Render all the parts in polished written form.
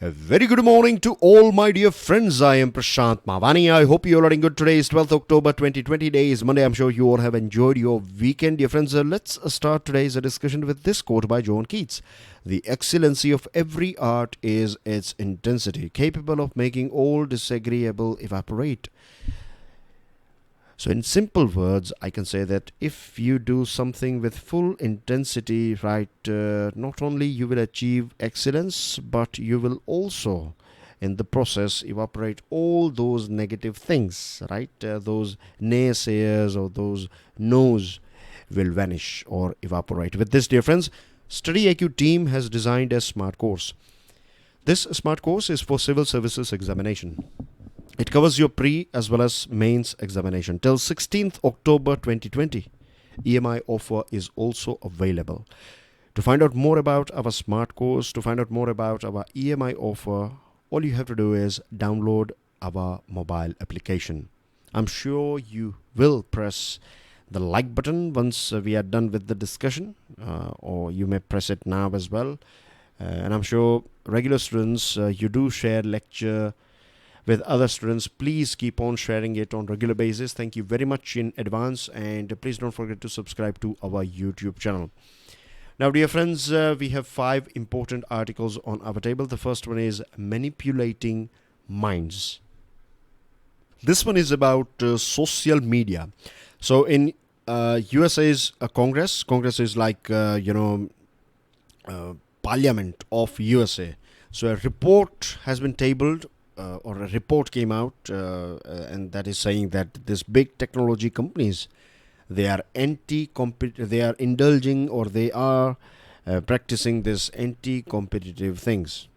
A very good morning to all my dear friends. I am Prashant Mavani. I hope you all are doing good. Today is 12th October 2020. Day is Monday. I'm sure you all have enjoyed your weekend. Dear friends, let's start today's discussion with this quote by John Keats. The excellency of every art is its intensity, capable of making all disagreeable evaporate. So in simple words, I can say that if you do something with full intensity, right, not only you will achieve excellence, but you will also, in the process, evaporate all those negative things, right? Those naysayers or those no's will vanish or evaporate. With this, dear friends, StudyIQ team has designed a smart course. This smart course is for Civil Services Examination. It covers your pre as well as mains examination till 16th October 2020. EMI offer is also available. To find out more about our smart course, to find out more about our EMI offer, all you have to do is download our mobile application. I'm sure you will press the like button once we are done with the discussion, or you may press it now as well. And I'm sure regular students, you do share lecture with other students. Please keep on sharing it on regular basis. Thank you very much in advance, and please don't forget to subscribe to our YouTube channel. Now, dear friends, we have 5 important articles on our table. The first one is manipulating minds. This one is about social media. So in USA's Congress is like Parliament of USA. So a report has been tabled, or a report came out, and that is saying that this big technology companies, they are they are indulging, or they are practicing this anti-competitive things,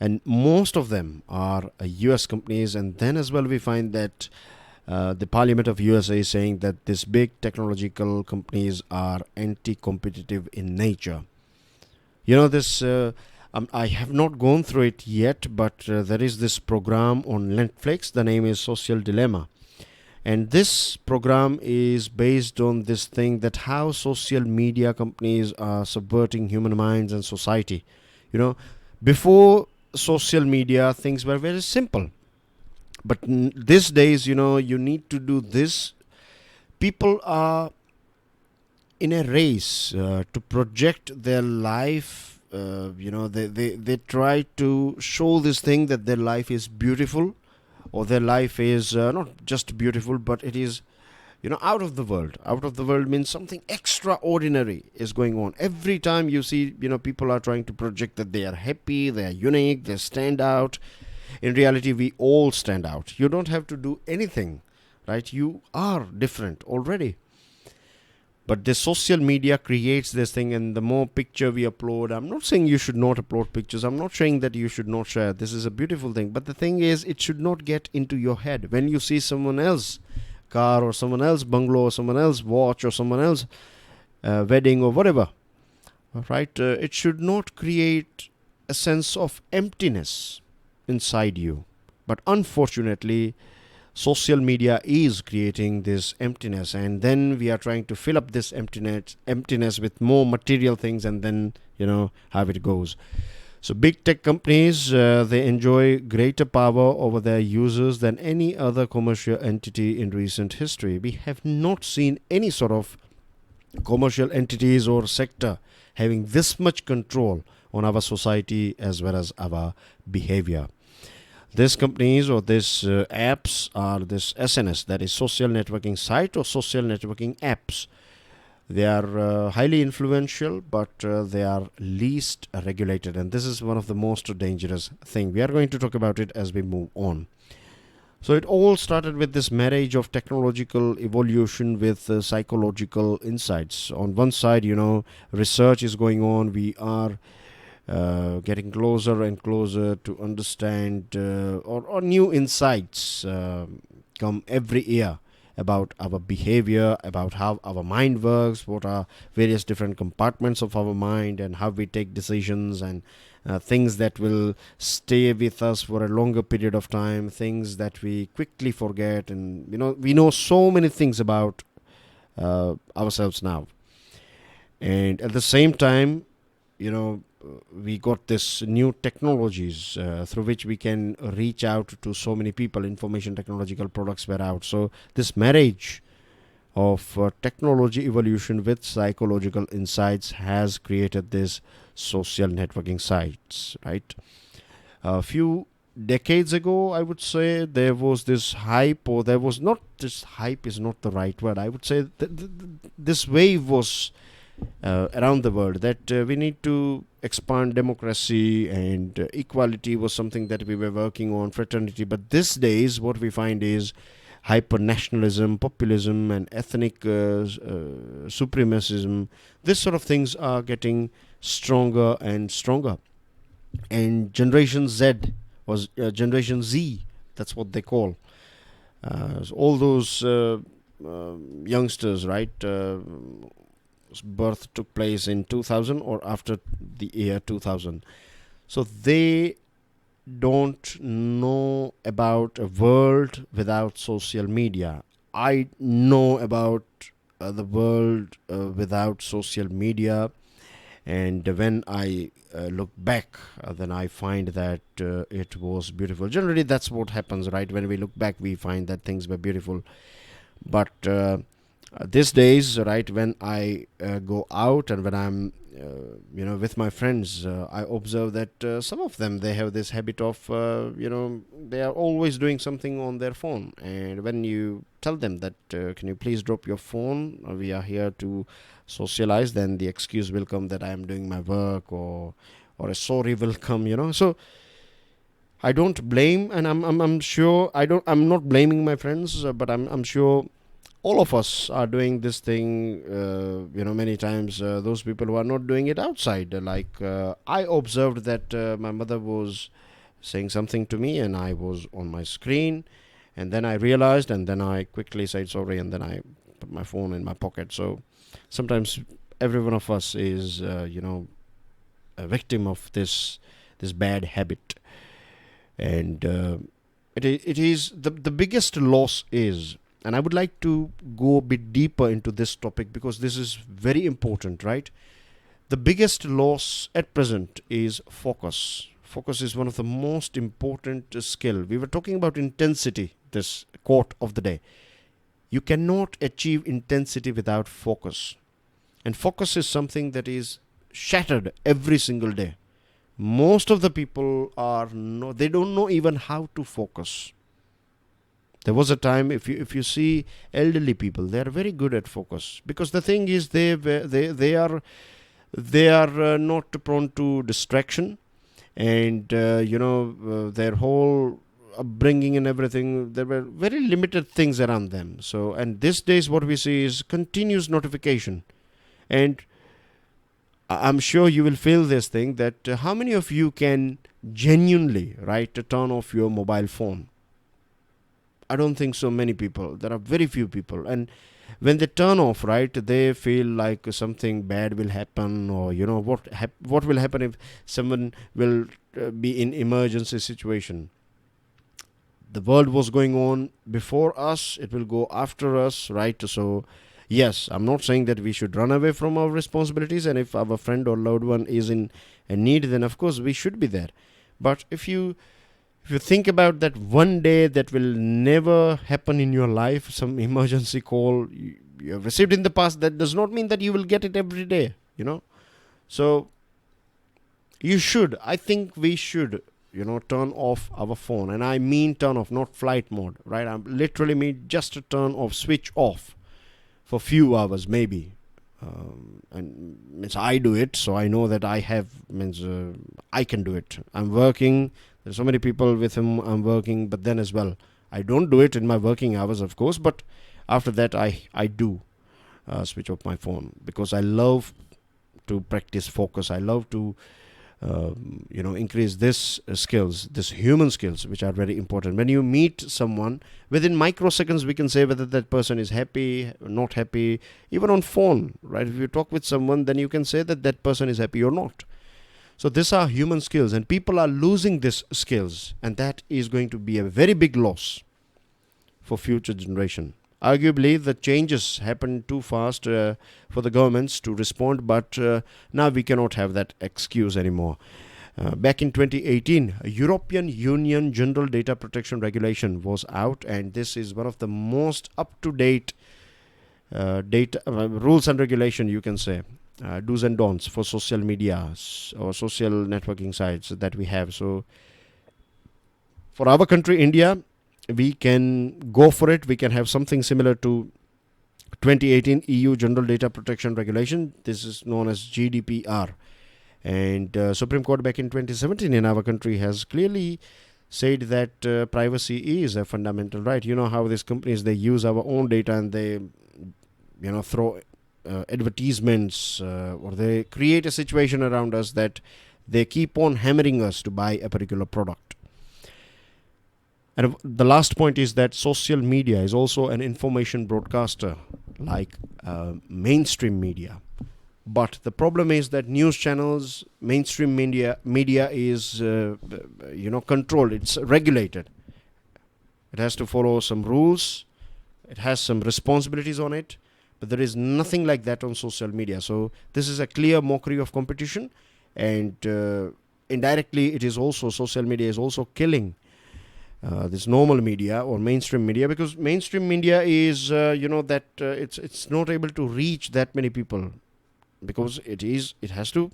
and most of them are US companies. And then as well we find that the Parliament of USA is saying that this big technological companies are anti-competitive in nature. This I have not gone through it yet, but there is this program on Netflix. The name is Social Dilemma. And this program is based on this thing that how social media companies are subverting human minds and society. Before social media, things were very simple. But these days, you need to do this. People are in a race to project their life. They try to show this thing that their life is beautiful, or their life is not just beautiful, but it is out of the world. Out of the world means something extraordinary is going on. Every time you see people are trying to project that they are happy, they are unique, they stand out. In reality, we all stand out. You don't have to do anything, right? You are different already. But the social media creates this thing, and the more picture we upload, I'm not saying you should not upload pictures. I'm not saying that you should not share. This is a beautiful thing. But the thing is, it should not get into your head. When you see someone else car, or someone else bungalow, or someone else watch, or someone else wedding, or whatever, right? It should not create a sense of emptiness inside you. But unfortunately, social media is creating this emptiness, and then we are trying to fill up this emptiness with more material things, and then how it goes. So big tech companies, they enjoy greater power over their users than any other commercial entity in recent history. We have not seen any sort of commercial entities or sector having this much control on our society as well as our behavior. These companies, or these apps, are this SNS, that is social networking site or social networking apps. They are highly influential, but they are least regulated, and this is one of the most dangerous thing. We are going to talk about it as we move on. So it all started with this marriage of technological evolution with psychological insights. On one side, research is going on. We are getting closer and closer to understand, or new insights come every year about our behavior, about how our mind works, what are various different compartments of our mind, and how we take decisions, and things that will stay with us for a longer period of time, things that we quickly forget. And we know so many things about ourselves now. And at the same time, we got this new technologies through which we can reach out to so many people. Information technological products were out. So this marriage of technology evolution with psychological insights has created this social networking sites, right? A few decades ago, I would say there was this hype, or there was not, this hype is not the right word. I would say this wave was around the world that we need to expand democracy, and equality was something that we were working on, fraternity. But these days, what we find is hyper nationalism, populism, and ethnic supremacism. This sort of things are getting stronger and stronger. And Generation Z was Generation Z, that's what they call. So all those youngsters, right? Birth took place in 2000 or after the year 2000. So they don't know about a world without social media. I know about the world without social media. And when I look back, then I find that it was beautiful. Generally, that's what happens, right? When we look back, we find that things were beautiful. But these days, right, when I go out and when I'm, with my friends, I observe that some of them, they have this habit of, they are always doing something on their phone. And when you tell them that, can you please drop your phone? We are here to socialize, then the excuse will come that I am doing my work, or a sorry will come. So I don't blame, and I'm sure I'm not blaming my friends, but I'm sure all of us are doing this thing. Many times those people who are not doing it outside, I observed that my mother was saying something to me, and I was on my screen, and then I realized, and then I quickly said sorry, and then I put my phone in my pocket. So sometimes every one of us is a victim of this bad habit. And it is the biggest loss is, and I would like to go a bit deeper into this topic because this is very important, right? The biggest loss at present is focus. Focus is one of the most important skill. We were talking about intensity, this quote of the day. You cannot achieve intensity without focus. And focus is something that is shattered every single day. Most of the people they don't know even how to focus. There was a time, if you see elderly people, they are very good at focus, because the thing is they are not prone to distraction, and their whole upbringing and everything, there were very limited things around them. So, and these days what we see is continuous notification, and I'm sure you will feel this thing that how many of you can genuinely, right, turn off your mobile phone? I don't think so many people. There are very few people. And when they turn off, right, they feel like something bad will happen, or what will happen if someone will be in emergency situation. The world was going on before us, it will go after us, right? So yes, I'm not saying that we should run away from our responsibilities, and if our friend or loved one is in a need, then of course we should be there. But if you think about that one day that will never happen in your life, some emergency call you have received in the past, that does not mean that you will get it every day, So I think we should, turn off our phone. And I mean turn off, not flight mode, right? I literally mean just to turn off, switch off for few hours maybe. And means I do it, so I know that I can do it. I'm working. There's so many people with whom I'm working, but then as well, I don't do it in my working hours, of course, but after that I do switch off my phone, because I love to practice focus. I love to increase this skills, this human skills, which are very important. When you meet someone, within microseconds we can say whether that person is happy, not happy. Even on phone, right? If you talk with someone, then you can say that that person is happy or not. So these are human skills, and people are losing these skills, and that is going to be a very big loss for future generation. Arguably, the changes happened too fast for the governments to respond, but now we cannot have that excuse anymore. Back in 2018, a European Union General Data Protection Regulation was out, and this is one of the most up-to-date data rules and regulation, you can say, do's and don'ts for social media or social networking sites that we have. So for our country, India, we can go for it. We can have something similar to 2018 EU General Data Protection Regulation. This is known as GDPR. And Supreme Court back in 2017 in our country has clearly said that privacy is a fundamental right. You know how these companies, they use our own data and they, throw advertisements or they create a situation around us that they keep on hammering us to buy a particular product. And the last point is that social media is also an information broadcaster like mainstream media. But the problem is that news channels, mainstream media is, controlled. It's regulated. It has to follow some rules. It has some responsibilities on it. But there is nothing like that on social media. So this is a clear mockery of competition. And indirectly, it is also, social media is also killing this normal media or mainstream media, because mainstream media is, it's not able to reach that many people. Because it has to,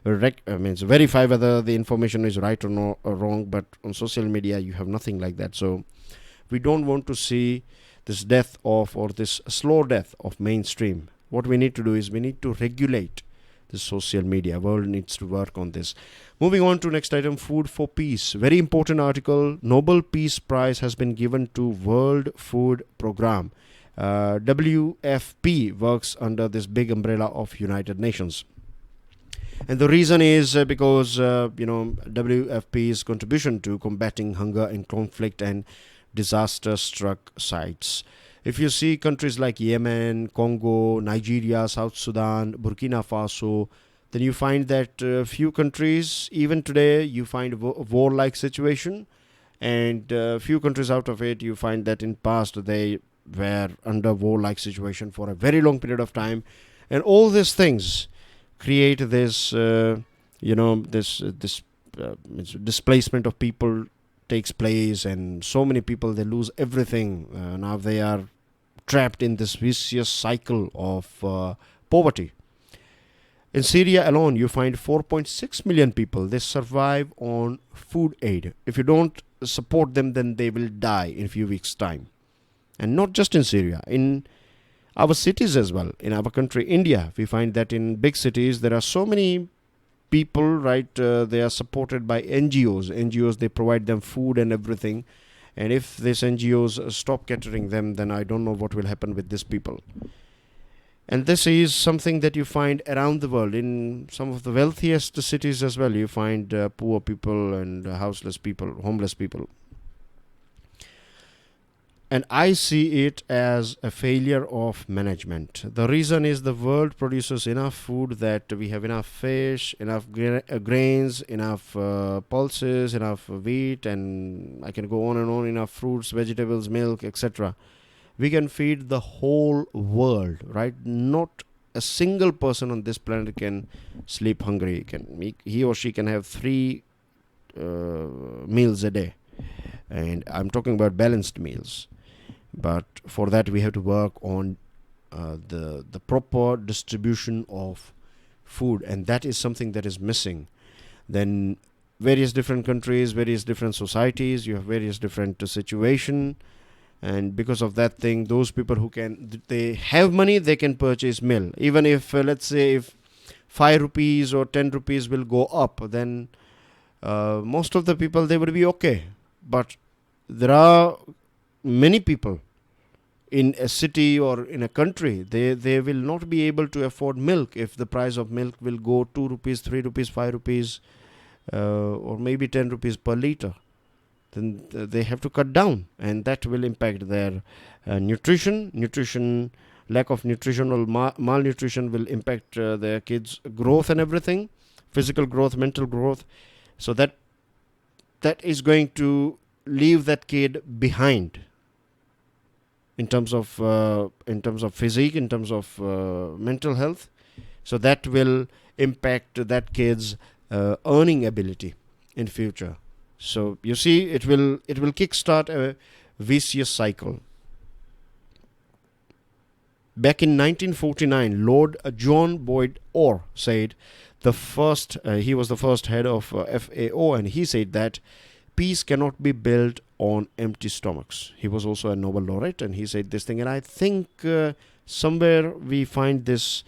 verify whether the information is right or, no, or wrong. But on social media, you have nothing like that. So we don't want to see this death of, or this slow death of mainstream. What we need to do is we need to regulate the social media. World needs to work on this. Moving on to next item, food for peace. Very important article. Nobel Peace Prize has been given to World Food Programme. WFP works under this big umbrella of United Nations. And the reason is because, WFP's contribution to combating hunger and conflict and disaster-struck sites. If you see countries like Yemen, Congo, Nigeria, South Sudan, Burkina Faso, then you find that few countries, even today, you find a war-like situation. And few countries out of it, you find that in past they were under war-like situation for a very long period of time. And all these things create this, displacement of people takes place, and so many people, they lose everything. Now they are trapped in this vicious cycle of poverty. In Syria alone, you find 4.6 million people. They survive on food aid. If you don't support them, then they will die in a few weeks' time. And not just in Syria, in our cities as well. In our country, India, we find that in big cities, there are so many people, right? They are supported by NGOs. NGOs, they provide them food and everything. And if these NGOs stop catering them, then I don't know what will happen with these people. And this is something that you find around the world. In some of the wealthiest cities as well, you find poor people and houseless people, homeless people. And I see it as a failure of management. The reason is the world produces enough food that we have enough fish, enough grains, enough pulses, enough wheat, and I can go on and on, enough fruits, vegetables, milk, etc. We can feed the whole world, right? Not a single person on this planet can sleep hungry. He or she can have 3 meals a day. And I'm talking about balanced meals. But for that, we have to work on the proper distribution of food. And that is something that is missing. Then various different countries, various different societies, you have various different situations. And because of that thing, those people who they have money, they can purchase meal. Even if, let's say, if 5 rupees or 10 rupees will go up, then most of the people, they would be okay. But there are many people in a city or in a country, they will not be able to afford milk if the price of milk will go 2 rupees, 3 rupees, 5 rupees, or maybe 10 rupees per liter. Then they have to cut down, and that will impact their nutrition. Lack of nutritional malnutrition will impact their kids' growth and everything, physical growth, mental growth. So that is going to leave that kid behind. in terms of physique, in terms of mental health. So that will impact that kid's earning ability in future. So you see, it will kickstart a vicious cycle. Back in 1949, Lord John Boyd Orr said, he was the first head of FAO, and he said that peace cannot be built on empty stomachs. He was also a Nobel laureate, and he said this thing. And I think somewhere we find this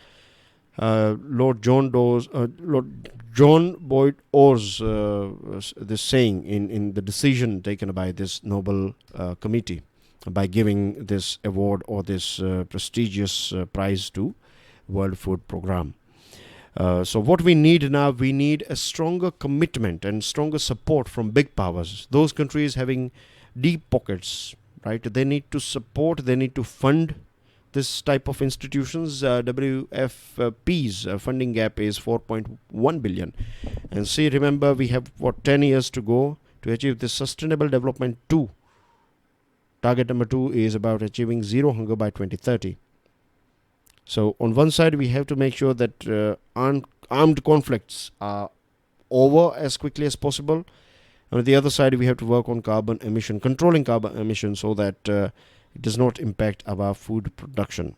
Lord John Boyd Orr's this saying in the decision taken by this Nobel committee by giving this award or this prestigious prize to World Food Programme. So what we need now, we need a stronger commitment and stronger support from big powers. Those countries having deep pockets, right? They need to support, they need to fund this type of institutions. WFP's funding gap is 4.1 billion. And see, remember, we have 10 years to go to achieve this Sustainable Development 2. Target number 2 is about achieving zero hunger by 2030. So on one side, we have to make sure that armed conflicts are over as quickly as possible. And on the other side, we have to work on controlling carbon emission, so that it does not impact our food production.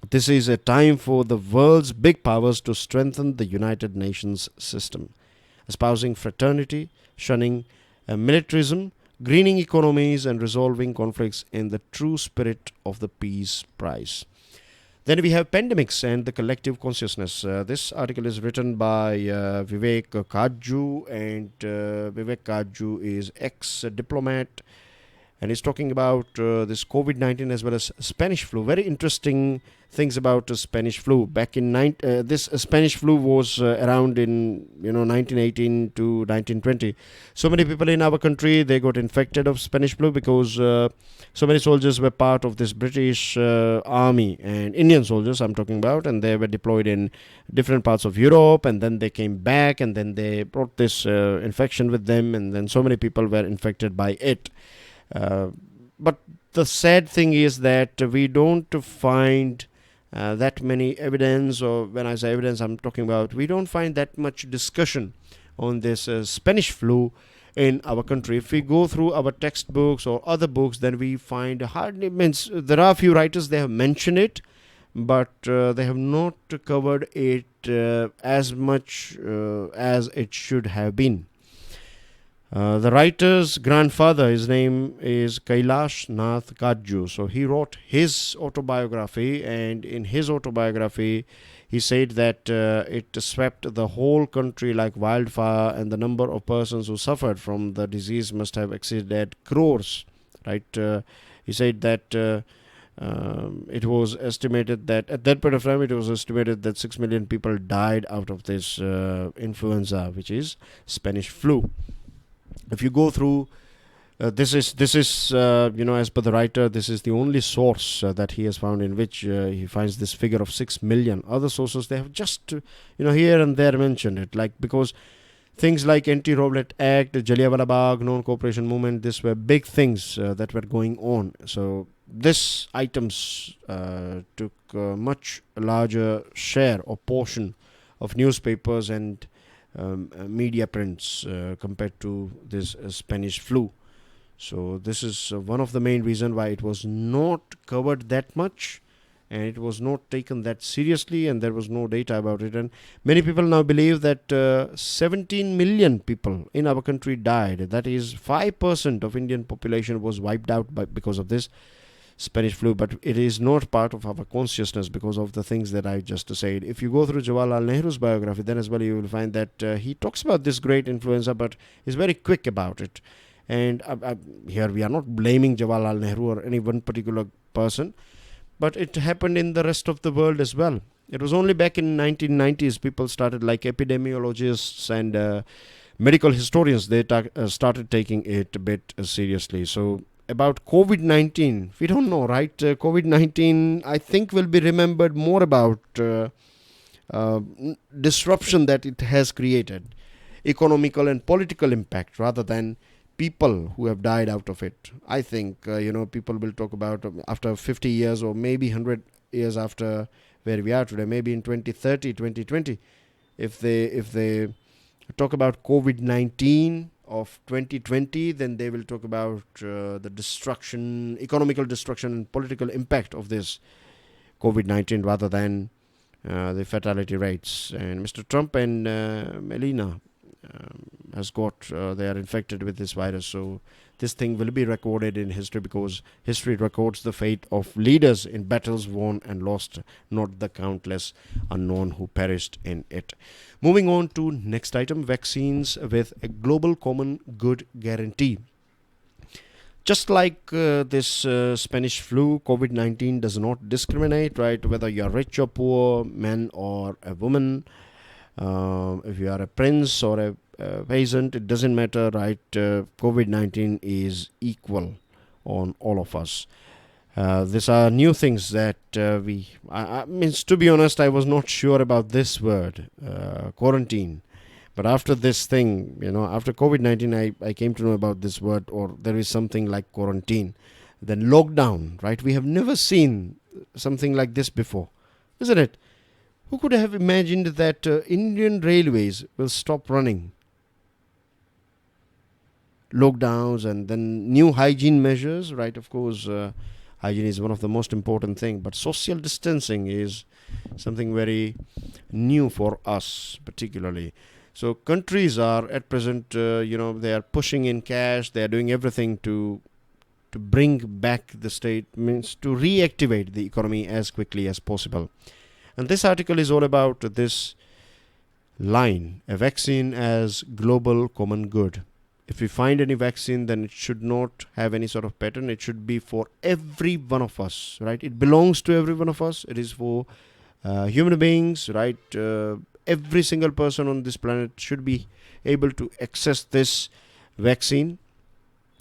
This is a time for the world's big powers to strengthen the United Nations system, espousing fraternity, shunning militarism, greening economies, and resolving conflicts in the true spirit of the Peace Prize. Then we have pandemics and the collective consciousness. This article is written by Vivek Kajju, and Vivek Kajju is ex-diplomat, and he's talking about this COVID-19 as well as Spanish flu. Very interesting things about Spanish flu. Back in this Spanish flu was around in 1918 to 1920. So many people in our country, they got infected of Spanish flu because so many soldiers were part of this British army, and Indian soldiers I'm talking about, and they were deployed in different parts of Europe, and then they came back, and then they brought this infection with them, and then so many people were infected by it. But the sad thing is that we don't find that many evidence, or when I say evidence, I'm talking about we don't find that much discussion on this Spanish flu in our country. If we go through our textbooks or other books, then we find hardly means there are a few writers, they have mentioned it, but they have not covered it as much as it should have been. The writer's grandfather, his name is Kailash Nath Kajju. So he wrote his autobiography, and in his autobiography he said that it swept the whole country like wildfire, and the number of persons who suffered from the disease must have exceeded crores, right? He said that it was estimated that at that point of time, it was estimated that 6 million people died out of this influenza, which is Spanish flu. If you go through, this is as per the writer, this is the only source that he has found in which he finds this figure of 6 million. Other sources, they have just here and there mentioned it, like because things like Anti-Rowlatt Act, Jallianwala Bagh, Non-Cooperation Movement, these were big things that were going on. So these items took a much larger share or portion of newspapers and media prints compared to this Spanish flu. So this is one of the main reasons why it was not covered that much, and it was not taken that seriously, and there was no data about it. And many people now believe that 17 million people in our country died. That is 5% of Indian population was wiped out because of this Spanish flu, but it is not part of our consciousness because of the things that I just said. If you go through Jawaharlal Nehru's biography, then as well you will find that he talks about this great influenza, but is very quick about it. And here we are not blaming Jawaharlal Nehru or any one particular person, but it happened in the rest of the world as well. It was only back in 1990s people started, like epidemiologists and medical historians, they started taking it a bit seriously. So about COVID-19, we don't know, right? COVID-19, I think, will be remembered more about disruption that it has created, economical and political impact, rather than people who have died out of it. I think, people will talk about after 50 years or maybe 100 years after where we are today, maybe in 2030, 2020, if they talk about COVID-19 of 2020, then they will talk about the destruction, economical destruction and political impact of this COVID-19 rather than the fatality rates. And Mr. Trump and Melania has got, they are infected with this virus. So this thing will be recorded in history, because history records the fate of leaders in battles won and lost, not the countless unknown who perished in it. Moving on to next item, vaccines with a global common good guarantee. Just like this Spanish flu, COVID-19 does not discriminate, right? Whether you're rich or poor, man or a woman, if you are a prince or a peasant, it doesn't matter, right? COVID-19 is equal on all of us. These are new things that I mean, to be honest, I was not sure about this word, quarantine. But after this thing, after COVID-19, I came to know about this word, or there is something like quarantine. Then lockdown, right? We have never seen something like this before, isn't it? Who could have imagined that Indian railways will stop running? Lockdowns and then new hygiene measures, right? Of course, hygiene is one of the most important things, but social distancing is something very new for us, particularly. So countries are at present, they are pushing in cash. They are doing everything to bring back the state, means to reactivate the economy as quickly as possible. And this article is all about this line, a vaccine as global common good. If we find any vaccine, then it should not have any sort of pattern. It should be for every one of us, right? It belongs to every one of us. It is for human beings, right? Every single person on this planet should be able to access this vaccine.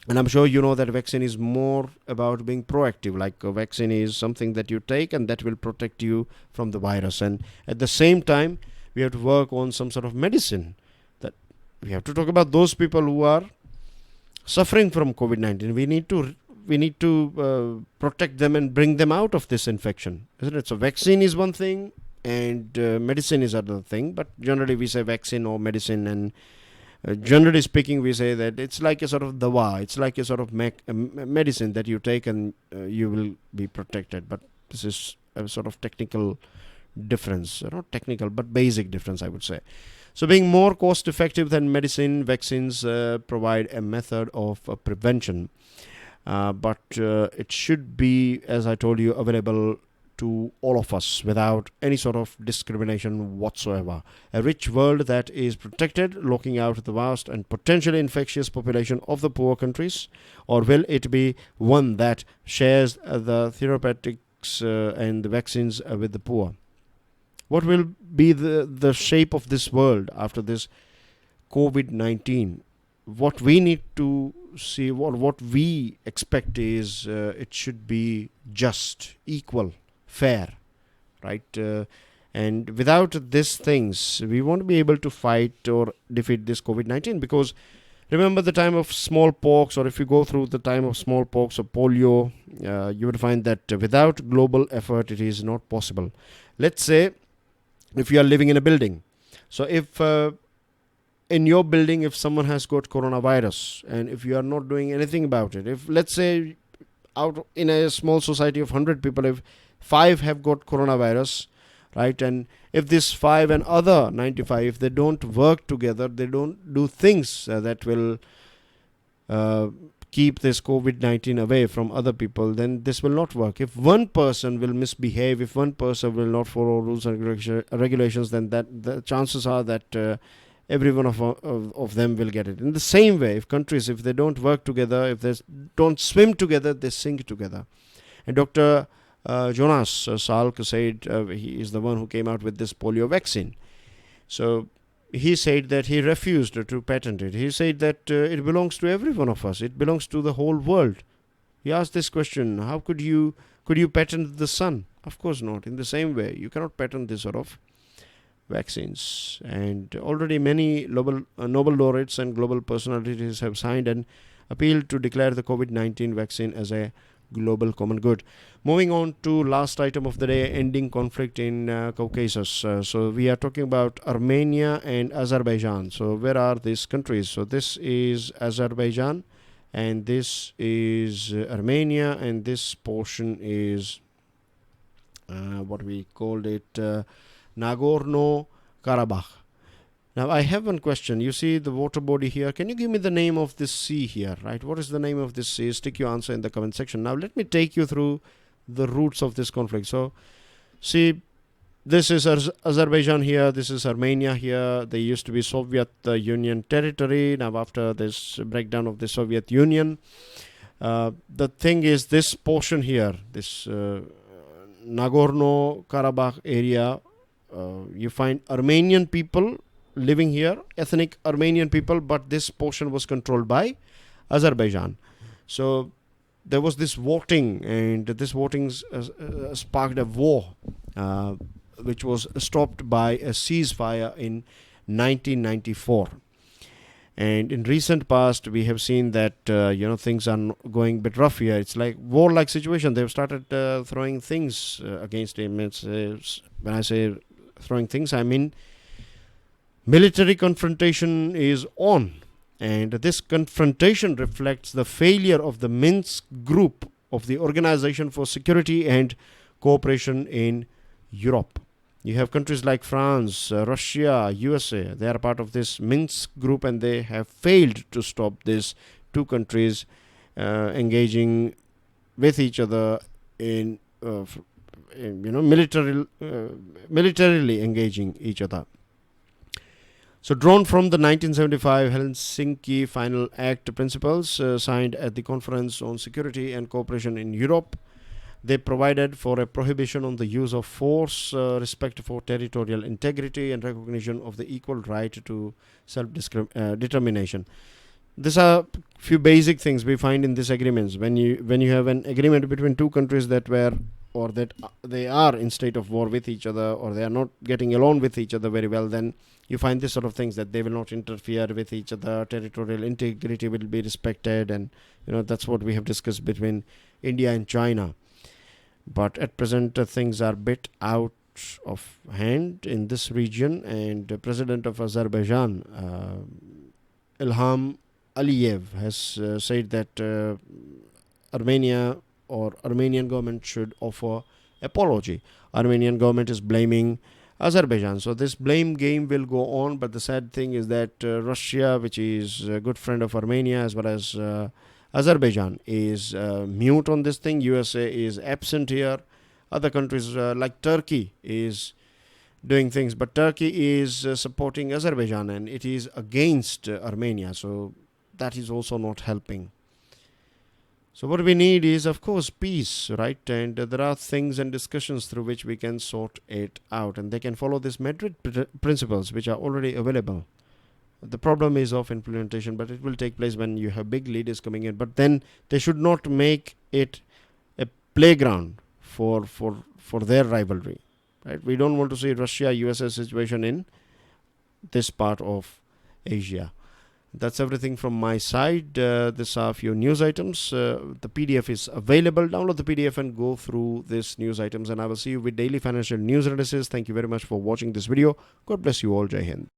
And I'm sure you know that vaccine is more about being proactive. Like a vaccine is something that you take and that will protect you from the virus. And at the same time, we have to work on some sort of medicine. That we have to talk about those people who are suffering from COVID-19. We need to protect them and bring them out of this infection, isn't it? So vaccine is one thing, and medicine is another thing. But generally, we say vaccine or medicine, and generally speaking, we say that it's like a sort of dawa. It's like a sort of medicine that you take and you will be protected. But this is a sort of technical difference, not technical, but basic difference, I would say. So being more cost effective than medicine, vaccines provide a method of prevention. But it should be, as I told you, available to all of us without any sort of discrimination whatsoever. A rich world that is protected, looking out at the vast and potentially infectious population of the poor countries, or will it be one that shares the therapeutics and the vaccines with the poor? What will be the shape of this world after this COVID-19? What we need to see, what we expect is it should be just, equal, fair, right? And without these things, we won't be able to fight or defeat this COVID-19, because remember the time of smallpox, or if you go through the time of smallpox or polio, you would find that without global effort, it is not possible. Let's say if you are living in a building. So if in your building, if someone has got coronavirus, and if you are not doing anything about it, if let's say out in a small society of 100 people, if 5 have got coronavirus, right, and if this 5 and other 95, if they don't work together, they don't do things that will keep this COVID-19 away from other people, then this will not work. If one person will misbehave, if one person will not follow rules and regulations, then that the chances are that every one of them will get it. In the same way, if countries, if they don't work together, if they don't swim together, they sink together. And Dr. Jonas Salk said, he is the one who came out with this polio vaccine. So he said that he refused to patent it. He said that it belongs to every one of us. It belongs to the whole world. He asked this question: how could you patent the sun? Of course not. In the same way, you cannot patent this sort of vaccines. And already many Nobel laureates and global personalities have signed an appeal to declare the COVID-19 vaccine as a global common good. Moving on to last item of the day, ending conflict in Caucasus. So we are talking about Armenia and Azerbaijan. So where are these countries? So this is Azerbaijan and this is Armenia, and this portion is what we called it Nagorno-Karabakh. Now I have one question. You see the water body here. Can you give me the name of this sea here, right? What is the name of this sea? Stick your answer in the comment section. Now let me take you through the roots of this conflict. So see, this is Azerbaijan here, this is Armenia here. They used to be Soviet Union territory. Now after this breakdown of the Soviet Union, the thing is, this portion here, this Nagorno-Karabakh area, you find Armenian people living here, ethnic Armenian people, but this portion was controlled by Azerbaijan. So there was this voting, and this voting sparked a war, which was stopped by a ceasefire in 1994. And in recent past, we have seen that things are going a bit rough here. It's like war-like situation. They've started throwing things against him. When I say throwing things, I mean military confrontation is on, and this confrontation reflects the failure of the Minsk group of the Organization for Security and Cooperation in Europe. You have countries like France, Russia, USA. They are part of this Minsk group, and they have failed to stop these two countries engaging with each other in militarily engaging each other. So drawn from the 1975 Helsinki Final Act principles signed at the Conference on Security and Cooperation in Europe, they provided for a prohibition on the use of force, respect for territorial integrity, and recognition of the equal right to self-determination. These are few basic things we find in these agreements. When you have an agreement between two countries that they are in state of war with each other, or they are not getting along with each other very well, then you find this sort of things, that they will not interfere with each other, territorial integrity will be respected, and that's what we have discussed between India and China. But at present things are a bit out of hand in this region, and the president of Azerbaijan, Ilham Aliyev, has said that Armenia or Armenian government should offer apology. Armenian government is blaming Azerbaijan. So this blame game will go on, but the sad thing is that Russia, which is a good friend of Armenia as well as Azerbaijan, is mute on this thing. USA is absent here. Other countries like Turkey is doing things, but Turkey is supporting Azerbaijan, and it is against Armenia. So that is also not helping. So what we need is, of course, peace, right? And there are things and discussions through which we can sort it out, and they can follow these Madrid principles, which are already available. The problem is of implementation, but it will take place when you have big leaders coming in. But then they should not make it a playground for their rivalry, right? We don't want to see Russia-USA situation in this part of Asia. That's everything from my side. These are a few news items. The PDF is available. Download the PDF and go through these news items. And I will see you with daily financial news analysis. Thank you very much for watching this video. God bless you all. Jai Hind.